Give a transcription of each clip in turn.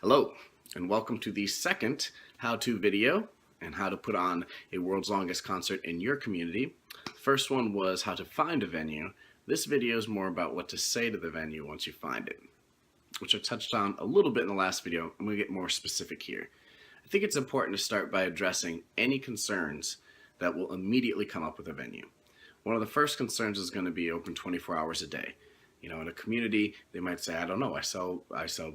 Hello, and welcome to the second how-to video and how to put on a world's longest concert in your community. The first one was how to find a venue. This video is more about what to say to the venue once you find it, which I touched on a little bit in the last video. I'm going to get more specific here. I think it's important to start by addressing any concerns that will immediately come up with a venue. One of the first concerns is going to be open 24 hours a day. In a community, they might say, I don't know, I sell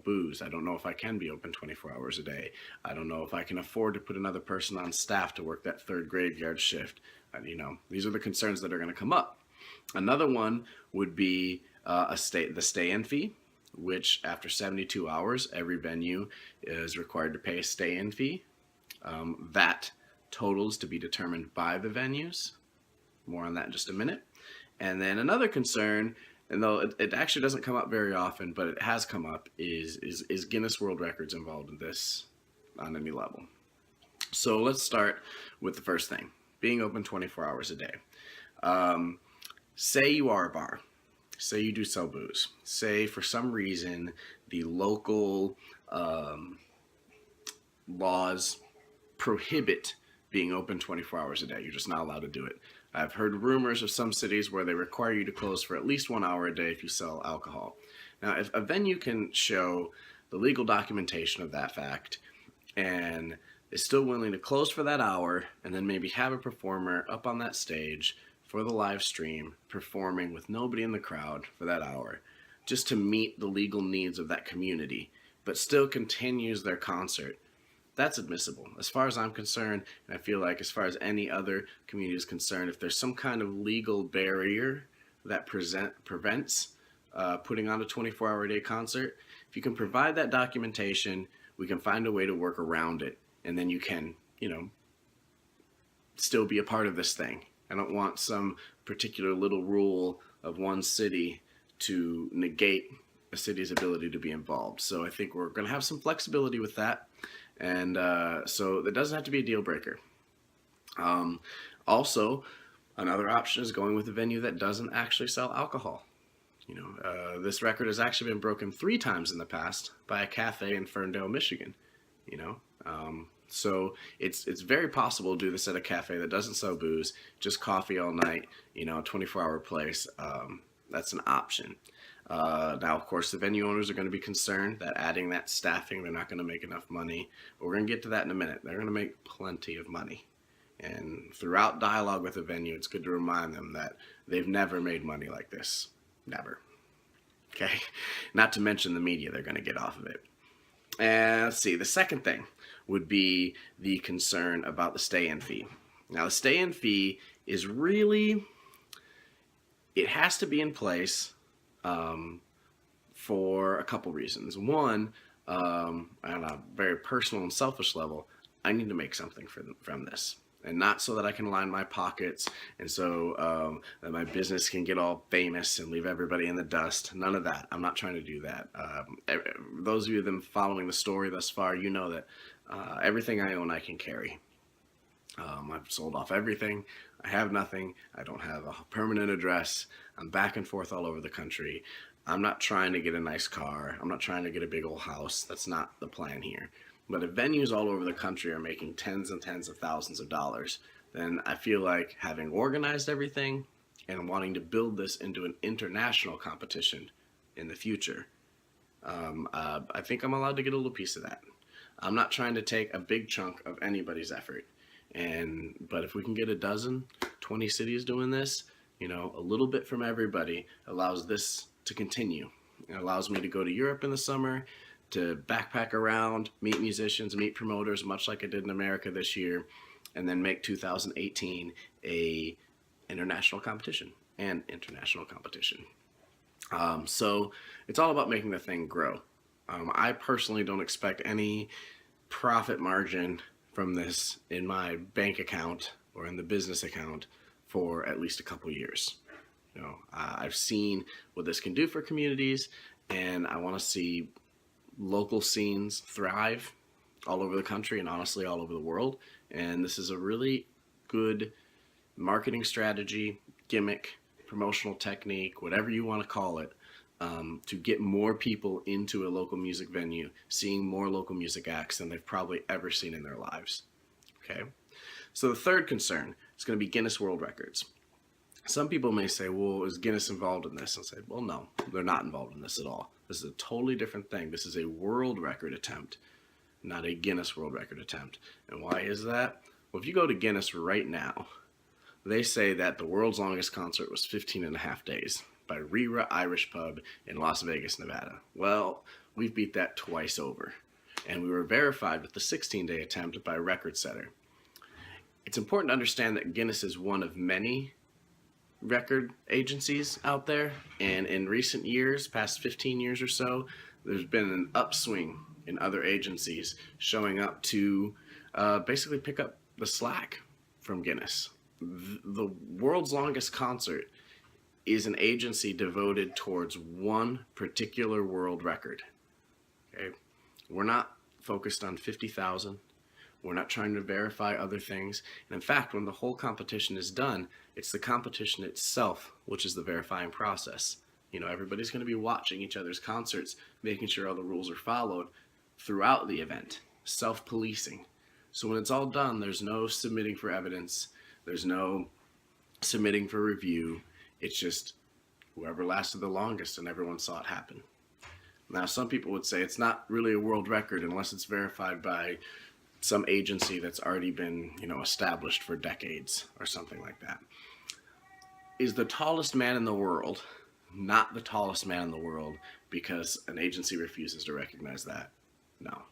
booze. I don't know if I can be open 24 hours a day. I don't know if I can afford to put another person on staff to work that third graveyard shift. These are the concerns that are going to come up. Another one would be the stay-in fee, which after 72 hours, every venue is required to pay a stay-in fee. That totals to be determined by the venues. More on that in just a minute. And then another concern, and though it actually doesn't come up very often, but it has come up, is Guinness World Records involved in this on any level? So let's start with the first thing, being open 24 hours a day. Say you are a bar. Say you do sell booze. Say for some reason the local laws prohibit being open 24 hours a day. You're just not allowed to do it. I've heard rumors of some cities where they require you to close for at least 1 hour a day if you sell alcohol. Now, if a venue can show the legal documentation of that fact and is still willing to close for that hour and then maybe have a performer up on that stage for the live stream performing with nobody in the crowd for that hour just to meet the legal needs of that community, but still continues their concert, that's admissible. As far as I'm concerned, and I feel like as far as any other community is concerned, if there's some kind of legal barrier that prevents putting on a 24-hour-a-day concert, if you can provide that documentation, we can find a way to work around it, and then you can, still be a part of this thing. I don't want some particular little rule of one city to negate a city's ability to be involved. So I think we're going to have some flexibility with that. And so that doesn't have to be a deal breaker. Also, another option is going with a venue that doesn't actually sell alcohol. This record has actually been broken 3 times in the past by a cafe in Ferndale, Michigan. So it's very possible to do this at a cafe that doesn't sell booze, just coffee all night, 24-hour place. That's an option. Now, of course, the venue owners are going to be concerned that adding that staffing, they're not going to make enough money. But we're going to get to that in a minute. They're going to make plenty of money. And throughout dialogue with the venue, it's good to remind them that they've never made money like this. Never. Okay? Not to mention the media they're going to get off of it. And let's see, the second thing would be the concern about the stay-in fee. Now, the stay-in fee is really, it has to be in place for a couple reasons. One, on a very personal and selfish level, I need to make something from this. And not so that I can line my pockets and so that my business can get all famous and leave everybody in the dust. None of that. I'm not trying to do that. Those of you that have been following the story thus far, you know that everything I own I can carry. I've sold off everything. I have nothing. I don't have a permanent address. I'm back and forth all over the country. I'm not trying to get a nice car. I'm not trying to get a big old house. That's not the plan here. But if venues all over the country are making tens and tens of thousands of dollars, then I feel like having organized everything and wanting to build this into an international competition in the future, I think I'm allowed to get a little piece of that. I'm not trying to take a big chunk of anybody's effort. But if we can get a dozen, 20 cities doing this, a little bit from everybody allows this to continue. It allows me to go to Europe in the summer, to backpack around, meet musicians, meet promoters, much like I did in America this year, and then make 2018 a international competition. So it's all about making the thing grow. I personally don't expect any profit margin from this in my bank account or in the business account for at least a couple years. I've seen what this can do for communities, and I want to see local scenes thrive all over the country and honestly all over the world. And this is a really good marketing strategy, gimmick, promotional technique, whatever you want to call it, to get more people into a local music venue, seeing more local music acts than they've probably ever seen in their lives. Okay, so the third concern is going to be Guinness World Records. Some people may say, well, is Guinness involved in this? I'll say, well, no, they're not involved in this at all. This is a totally different thing. This is a world record attempt, not a Guinness World Record attempt. And why is that? Well, if you go to Guinness right now, they say that the world's longest concert was 15 and a half days by Rira Irish Pub in Las Vegas, Nevada. Well, we've beat that twice over. And we were verified with the 16-day attempt by Record Setter. It's important to understand that Guinness is one of many record agencies out there, and in recent years, past 15 years or so, there's been an upswing in other agencies showing up to basically pick up the slack from Guinness. The world's longest concert is an agency devoted towards one particular world record. Okay, we're not focused on 50,000. We're not trying to verify other things. And in fact, when the whole competition is done, it's the competition itself which is the verifying process. You know, everybody's going to be watching each other's concerts, making sure all the rules are followed throughout the event. Self-policing. So when it's all done, there's no submitting for evidence. There's no submitting for review. It's just whoever lasted the longest and everyone saw it happen. Now, some people would say it's not really a world record unless it's verified by some agency that's already been, established for decades or something like that. Is the tallest man in the world not the tallest man in the world because an agency refuses to recognize that? No.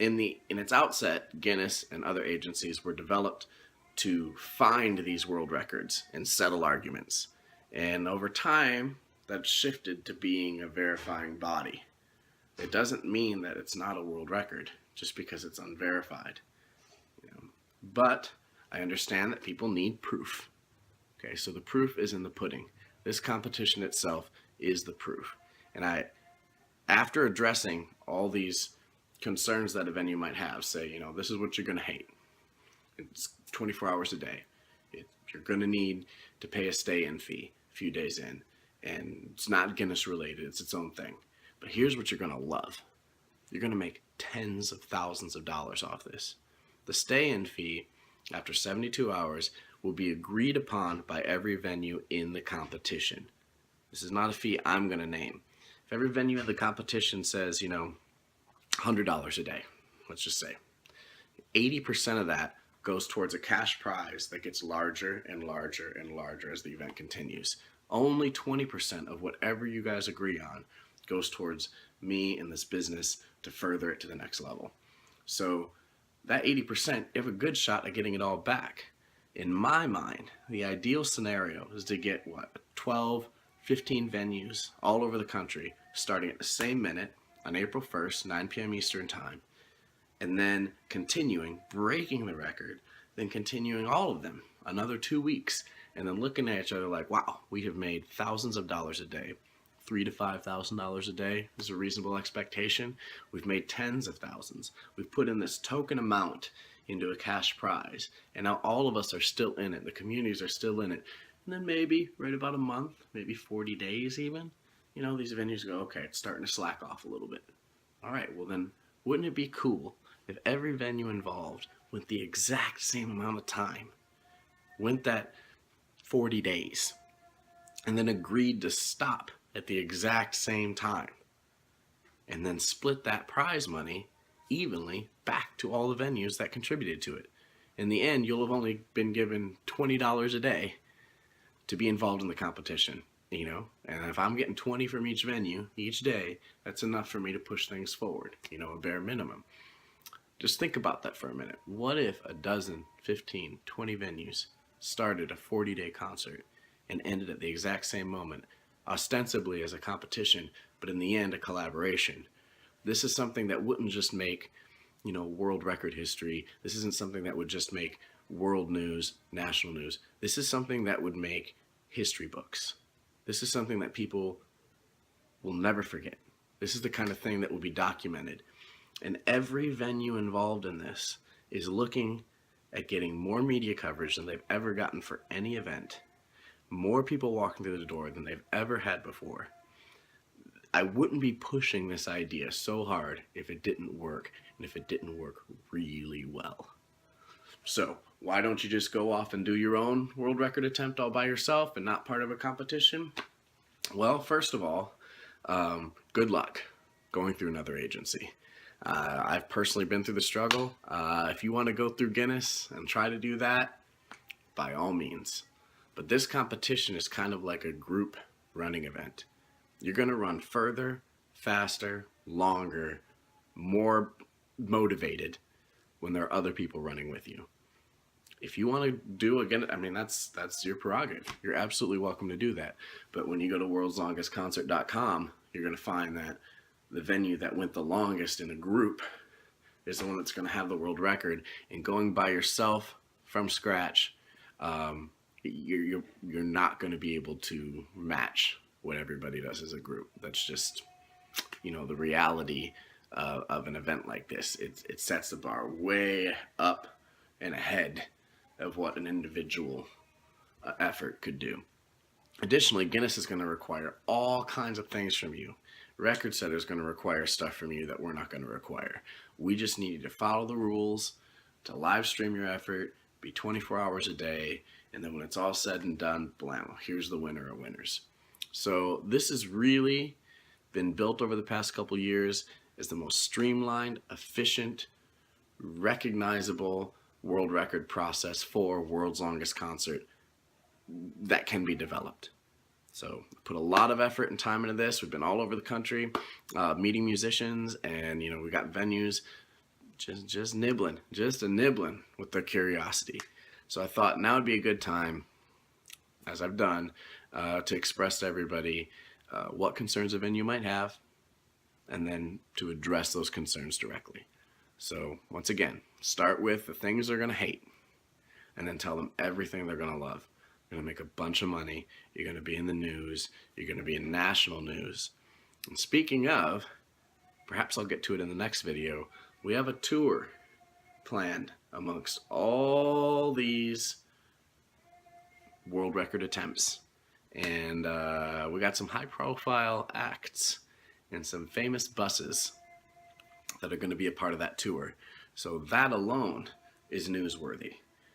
In its outset, Guinness and other agencies were developed to find these world records and settle arguments. And over time, that shifted to being a verifying body. It doesn't mean that it's not a world record just because it's unverified. But I understand that people need proof. Okay, so the proof is in the pudding. This competition itself is the proof. And after addressing all these concerns that a venue might have, say, this is what you're going to hate. It's 24 hours a day. You're going to need to pay a stay-in fee a few days in. And it's not Guinness related, it's its own thing. But here's what you're going to love. You're going to make tens of thousands of dollars off this. The stay-in fee after 72 hours will be agreed upon by every venue in the competition. This is not a fee I'm going to name. If every venue in the competition says, $100 a day, let's just say, 80% of that goes towards a cash prize that gets larger and larger and larger as the event continues. Only 20% of whatever you guys agree on goes towards me and this business to further it to the next level. So that 80%, you have a good shot at getting it all back. In my mind, the ideal scenario is to get 12, 15 venues all over the country starting at the same minute on April 1st, 9 p.m. Eastern Time, and then continuing, breaking the record, then continuing all of them another 2 weeks, and then looking at each other like, wow, we have made thousands of dollars a day. $3,000 to $5,000 a day is a reasonable expectation. We've made tens of thousands. We've put in this token amount into a cash prize, and now all of us are still in it. The communities are still in it. And then maybe right about a month, maybe 40 days even, these venues go, okay, it's starting to slack off a little bit. All right, well then, wouldn't it be cool if every venue involved went the exact same amount of time, went that 40 days, and then agreed to stop at the exact same time, and then split that prize money evenly back to all the venues that contributed to it. In the end, you'll have only been given $20 a day to be involved in the competition, and if I'm getting 20 from each venue each day, that's enough for me to push things forward, a bare minimum. Just think about that for a minute. What if a dozen, 15, 20 venues started a 40-day concert and ended at the exact same moment, ostensibly as a competition, but in the end a collaboration? This is something that wouldn't just make, world record history. This isn't something that would just make world news, national news. This is something that would make history books. This is something that people will never forget. This is the kind of thing that will be documented. And every venue involved in this is looking at getting more media coverage than they've ever gotten for any event. More people walking through the door than they've ever had before. I wouldn't be pushing this idea so hard if it didn't work, and if it didn't work really well. So why don't you just go off and do your own world record attempt all by yourself and not part of a competition? Well, first of all, good luck going through another agency. I've personally been through the struggle. If you want to go through Guinness and try to do that, by all means. But this competition is kind of like a group running event. You're going to run further, faster, longer, more motivated when there are other people running with you. If you want to do again, I mean, that's your prerogative. You're absolutely welcome to do that. But when you go to worldslongestconcert.com, you're going to find that the venue that went the longest in a group is the one that's going to have the world record. And going by yourself from scratch, you're not going to be able to match what everybody does as a group. That's just, the reality of an event like this. It sets the bar way up and ahead of what an individual effort could do. Additionally, Guinness is going to require all kinds of things from you. Record Setter is going to require stuff from you that we're not going to require. We just need you to follow the rules, to live stream your effort, be 24 hours a day, and then when it's all said and done, blam, here's the winner of winners. So this has really been built over the past couple years as the most streamlined, efficient, recognizable world record process for World's Longest Concert that can be developed. So put a lot of effort and time into this. We've been all over the country, meeting musicians, and we got venues just nibbling with their curiosity. So I thought now would be a good time, as I've done, to express to everybody what concerns a venue might have, and then to address those concerns directly. So once again, start with the things they're going to hate, and then tell them everything they're going to love. You're going to make a bunch of money. You're going to be in the news. You're going to be in national news. And speaking of, perhaps I'll get to it in the next video, we have a tour planned amongst all these world record attempts. And we got some high profile acts and some famous buses that are going to be a part of that tour. So that alone is newsworthy.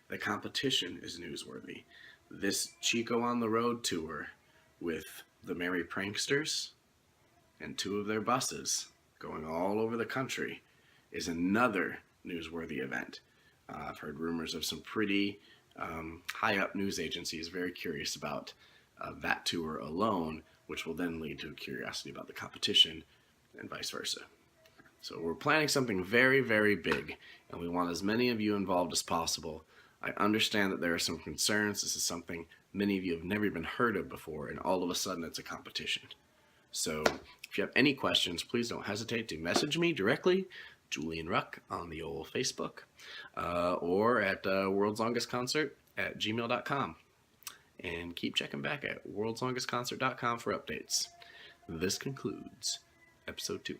The competition is newsworthy. This Chico on the Road tour with the Merry Pranksters and 2 of their buses going all over the country is another newsworthy event. I've heard rumors of some pretty high up news agencies very curious about that tour alone, which will then lead to a curiosity about the competition and vice versa. So we're planning something very, very big, and we want as many of you involved as possible. I understand that there are some concerns. This is something many of you have never even heard of before, and all of a sudden it's a competition. So if you have any questions, please don't hesitate to message me directly, Julian Ruck, on the old Facebook, or at worldslongestconcert@gmail.com. And keep checking back at worldslongestconcert.com for updates. This concludes episode 2.